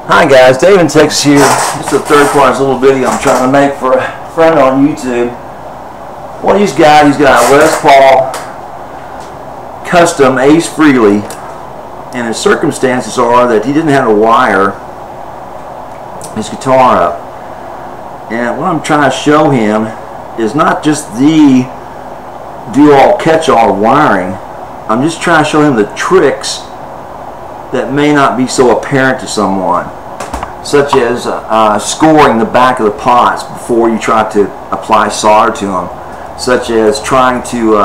Hi guys, Dave in Texas here. This is the third part of this little video I'm trying to make for a friend on YouTube. What he's got a Les Paul custom Ace Frehley, and his circumstances are that he didn't have to wire his guitar up. And what I'm trying to show him is not just the do-all catch-all wiring. I'm just trying to show him the tricks that may not be so apparent to someone, such as scoring the back of the pots before you try to apply solder to them, such as trying to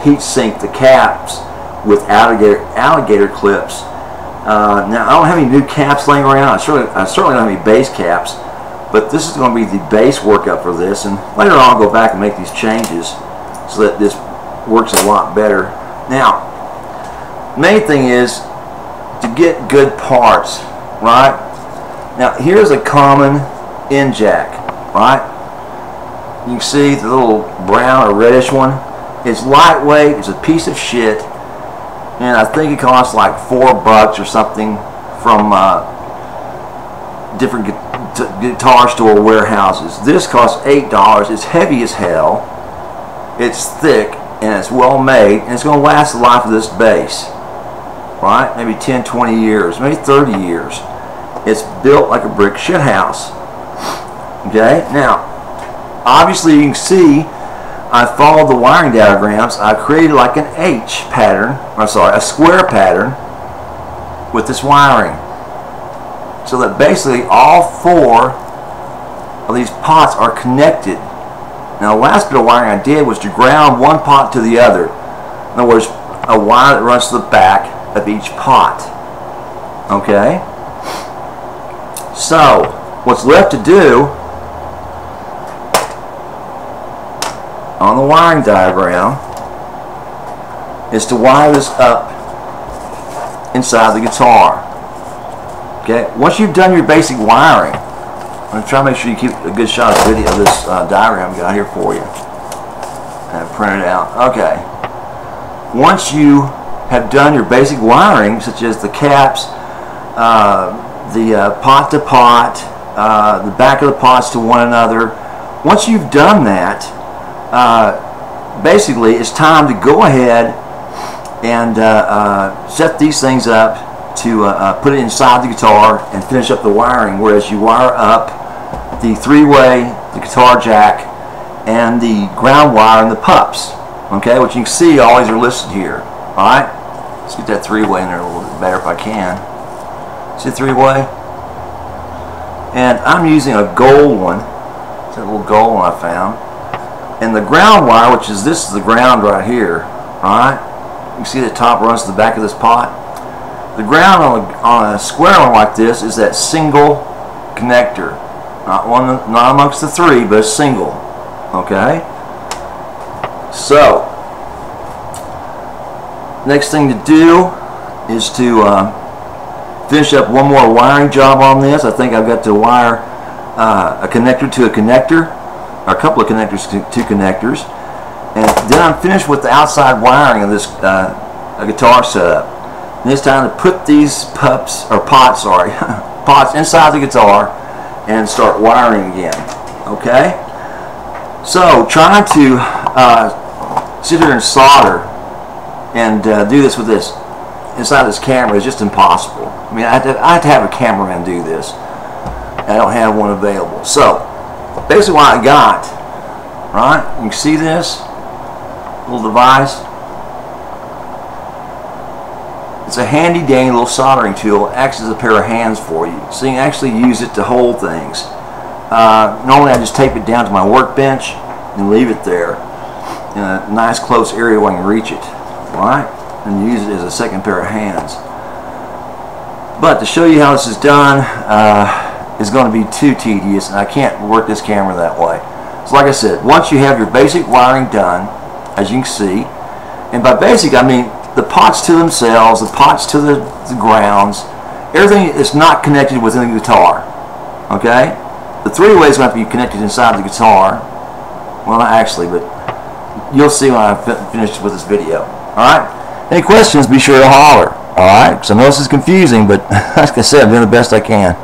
heat sink the caps with alligator clips. Now, I don't have any new caps laying around. I certainly don't have any base caps, but this is going to be the base workup for this, and later on I'll go back and make these changes so that this works a lot better. Now, main thing is to get good parts, right? Now, here's a common end jack, right? You can see the little brown or reddish one. It's lightweight, it's a piece of shit, and I think it costs like $4 or something from different guitar store warehouses. This costs $8. It's heavy as hell, it's thick, and it's well made, and it's going to last the life of this bass. Right? Maybe 10, 20 years, maybe 30 years. It's built like a brick shit house. Okay? Now, obviously you can see I followed the wiring diagrams. I created like an H pattern, or sorry, a square pattern with this wiring. So that basically all four of these pots are connected. Now, the last bit of wiring I did was to ground one pot to the other. In other words, a wire that runs to the back of each pot. Okay? So, what's left to do on the wiring diagram is to wire this up inside the guitar. Okay? Once you've done your basic wiring, I'm going to try to make sure you keep a good shot of video of this diagram I got here for you. And print it out. Okay. Once you have done your basic wiring, such as the caps, the pot to pot, the back of the pots to one another. Once you've done that, basically it's time to go ahead and set these things up to put it inside the guitar and finish up the wiring, whereas you wire up the three-way, the guitar jack, and the ground wire and the pups. Okay, which you can see always are listed here. Alright? Let's get that three-way in there a little bit better if I can. See the three-way? And I'm using a gold one. It's a little gold one I found. And the ground wire, which is this is the ground right here. Alright? You see the top runs to the back of this pot? The ground on a square one like this is that single connector. Not amongst the three, but a single. Okay? So, next thing to do is to finish up one more wiring job on this. I think I've got to wire a connector to a connector, or a couple of connectors to connectors, and then I'm finished with the outside wiring of this guitar setup. And it's time to put these pots pots inside the guitar and start wiring again. Okay? So, trying to sit here and solder and do this with this inside this camera is just impossible. I mean, I have to have a cameraman do this. I don't have one available. So, basically what I got, right? You can see this little device. It's a handy dandy little soldering tool. It acts as a pair of hands for you, so you can actually use it to hold things. Normally I just tape it down to my workbench and leave it there in a nice close area where I can reach it. Right? And use it as a second pair of hands. But to show you how this is done is going to be too tedious, and I can't work this camera that way. So like I said, once you have your basic wiring done, as you can see, and by basic I mean the pots to themselves, the pots to the grounds, everything is not connected within the guitar. Okay? The three-way is going to have to be connected inside the guitar. Well, not actually, but you'll see when I'm finished with this video. Alright? Any questions, be sure to holler. Alright, because I know this is confusing, but like I said, I'm doing the best I can.